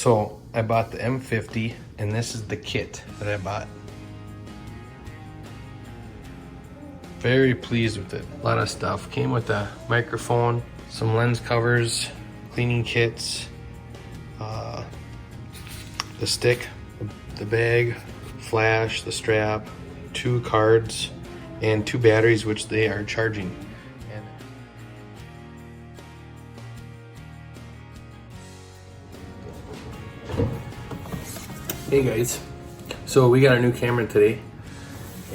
So I bought the M50 and this is the kit that I bought. Very pleased with it. A lot of stuff. Came with a microphone, some lens covers, cleaning kits, the stick, the bag, flash, the strap, 2 cards, and 2 batteries which they are charging. Hey guys, so we got our new camera today,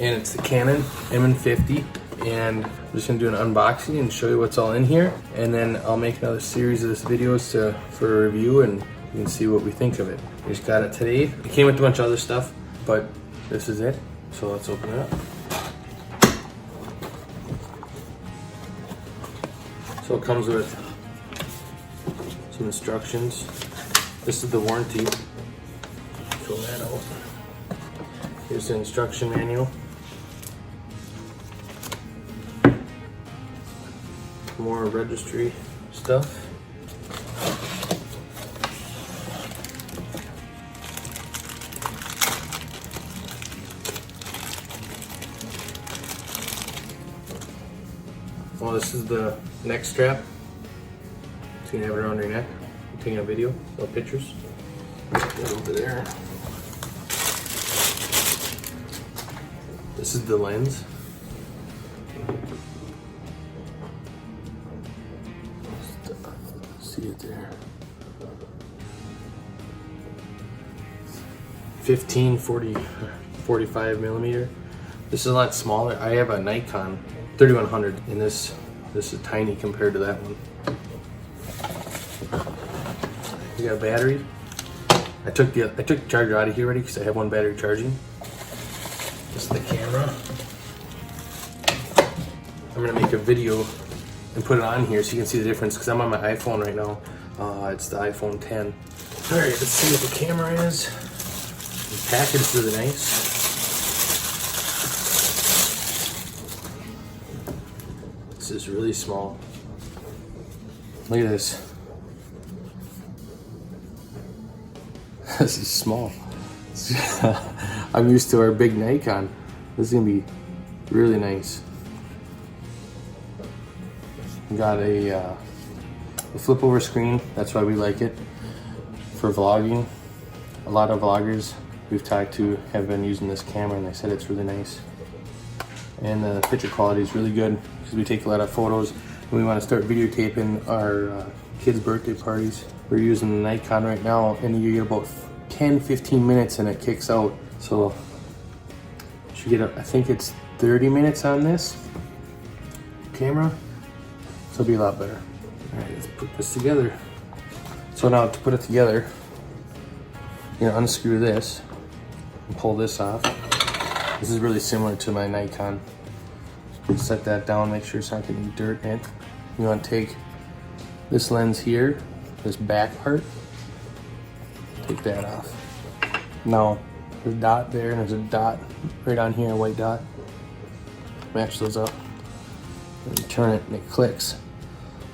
and it's the Canon M50, and I'm just gonna do an unboxing and show you what's all in here, and then I'll make another series of this videos for a review, and you can see what we think of it. We just got it today. It came with a bunch of other stuff, but this is it. So let's open it up. So it comes with some instructions. This is the warranty. Throw that out. Here's the instruction manual. More registry stuff. Well, this is the neck strap. So you can have it around your neck. I'm taking a video, no pictures. Put it over there. This is the lens. See it there. 45 millimeter. This is a lot smaller. I have a Nikon 3100, and this is tiny compared to that one. We got a battery. I took the charger out of here already because I have one battery charging. This is the camera. I'm gonna make a video and put it on here so you can see the difference because I'm on my iPhone right now. It's the iPhone 10. All right, let's see what the camera is. The package is really nice. This is really small. Look at this. This is small. I'm used to our big Nikon. This is gonna be really nice. We got a flip over screen. That's why we like it for vlogging. A lot of vloggers we've talked to have been using this camera, and they said it's really nice. And the picture quality is really good because we take a lot of photos and we want to start videotaping our kids' birthday parties. We're using the Nikon right now, and you get about 10-15 minutes and it kicks out. So you should get I think it's 30 minutes on this camera, so it'll be a lot better. All right, let's put this together. So now to put it together, you're gonna unscrew this and pull this off. This is really similar to my Nikon. Set that down, make sure it's not getting dirt in it. You want to take this lens here, this back part, take that off. Now, there's a dot there and there's a dot right on here, a white dot. Match those up. And you turn it and it clicks.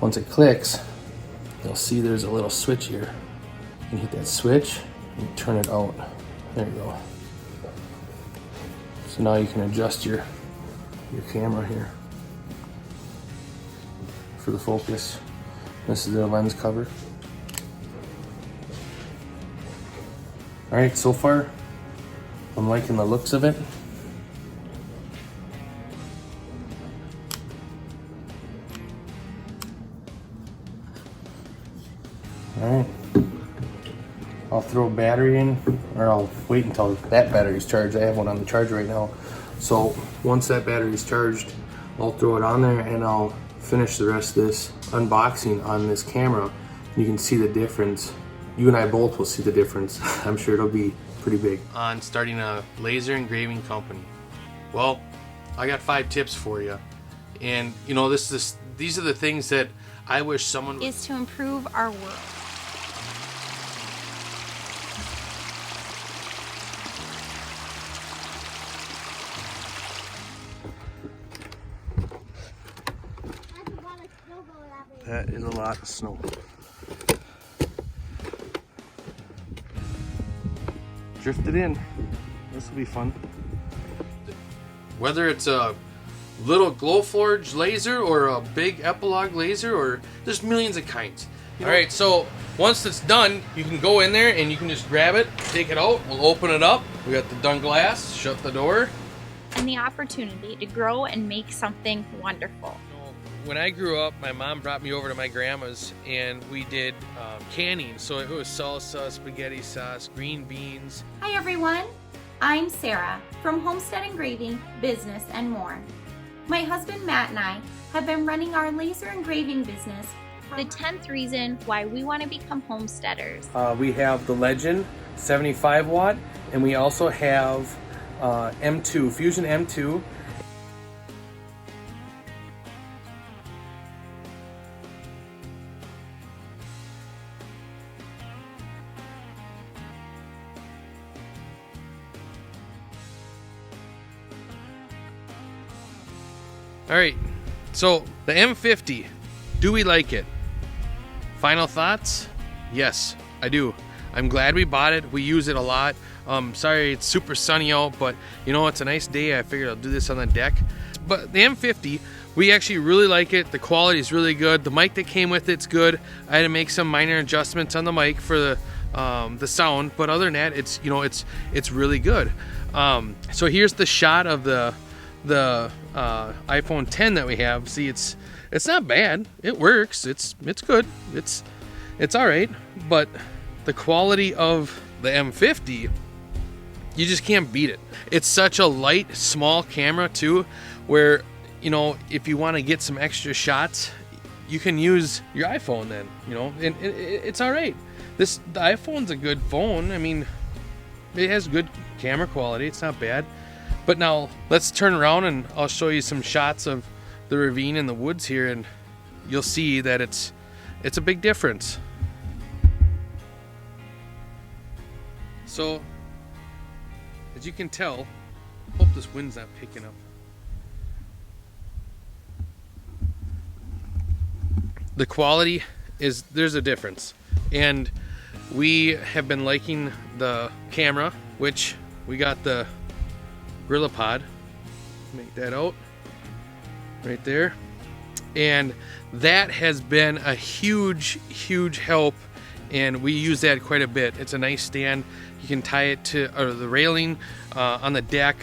Once it clicks, you'll see there's a little switch here. You hit that switch and you turn it out. There you go. So now you can adjust your camera here for the focus. This is their lens cover. All right, so far I'm liking the looks of it. All right, I'll throw a battery in, or I'll wait until that battery's charged. I have one on the charger right now. So once that battery's charged, I'll throw it on there and I'll finish the rest of this unboxing on this camera. You can see the difference. You and I both will see the difference. I'm sure it'll be pretty big. On starting a laser engraving company. Well, I got 5 tips for you. And you know, these are the things that I wish someone would... is to improve our world. That is a lot of snow. drifted in. This will be fun. Whether it's a little Glowforge laser or a big epilogue laser, or there's millions of kinds. All right, so once it's done, you can go in there and you can just grab it, take it out, we'll open it up. We got the done glass, shut the door. And the opportunity to grow and make something wonderful. When I grew up, my mom brought me over to my grandma's and we did canning. So it was salsa, spaghetti sauce, green beans. Hi everyone, I'm Sara from Homestead Engraving, Business and More. My husband Matt and I have been running our laser engraving business. The 10th reason why we want to become homesteaders. We have the Legend 75 watt, and we also have M2, Fusion M2. All right, so the M50, do we like it? Final thoughts? Yes, I do. I'm glad we bought it. We use it a lot. Sorry it's super sunny out, but you know, it's a nice day. I figured I'll do this on the deck. But the M50, we actually really like it. The quality is really good. The mic that came with it's good. I had to make some minor adjustments on the mic for the sound, but other than that, it's, you know, it's really good. So here's the shot of the iPhone 10 that we have. See, it's not bad. It works. It's good. It's all right. But the quality of the M50, you just can't beat it. It's such a light, small camera too, where, you know, if you want to get some extra shots, you can use your iPhone then, you know, and it's all right. The iPhone's a good phone. I mean, it has good camera quality. It's not bad. But now let's turn around and I'll show you some shots of the ravine in the woods here, and you'll see that it's a big difference. So, as you can tell, hope this wind's not picking up. The quality is, there's a difference. And we have been liking the camera, which we got the GorillaPod. Make that out right there. And that has been a huge help, and we use that quite a bit. It's a nice stand. You can tie it to the railing on the deck.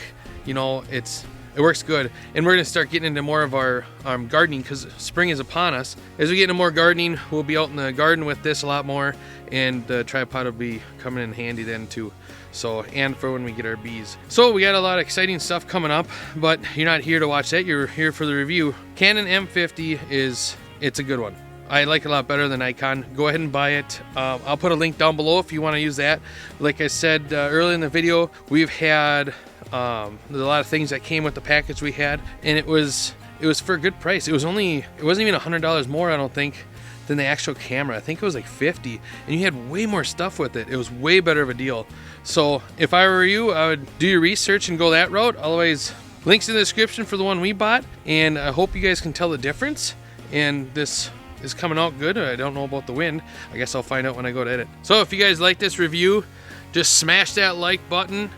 You know, it works good. And we're gonna start getting into more of our gardening, because spring is upon us. As we get into more gardening, we'll be out in the garden with this a lot more, and the tripod will be coming in handy then too. So, and for when we get our bees. So we got a lot of exciting stuff coming up, but you're not here to watch that, you're here for the review. Canon M50 it's a good one. I like it a lot better than Nikon. Go ahead and buy it. I'll put a link down below if you want to use that. Like I said earlier in the video, we've had there's a lot of things that came with the package we had, and it was for a good price. It wasn't even $100 more, I don't think, than the actual camera. I think it was like $50, and you had way more stuff with it. It was way better of a deal. So if I were you, I would do your research and go that route. Otherwise, links in the description for the one we bought, and I hope you guys can tell the difference. And this is coming out good. I don't know about the wind. I guess I'll find out when I go to edit. So if you guys like this review, just smash that like button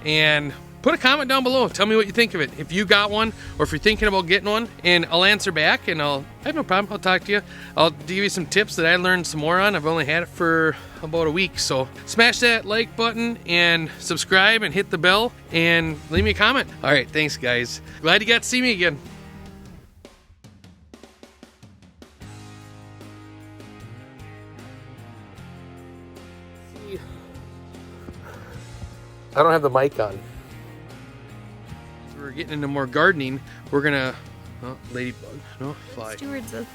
and put a comment down below. Tell me what you think of it. If you got one, or if you're thinking about getting one, and I'll answer back, and I have no problem. I'll talk to you. I'll give you some tips that I learned some more on. I've only had it for about a week. So smash that like button and subscribe and hit the bell and leave me a comment. All right, thanks guys. Glad you got to see me again. I don't have the mic on. We're getting into more gardening. We're gonna, oh, ladybug, no, fly. Stewards of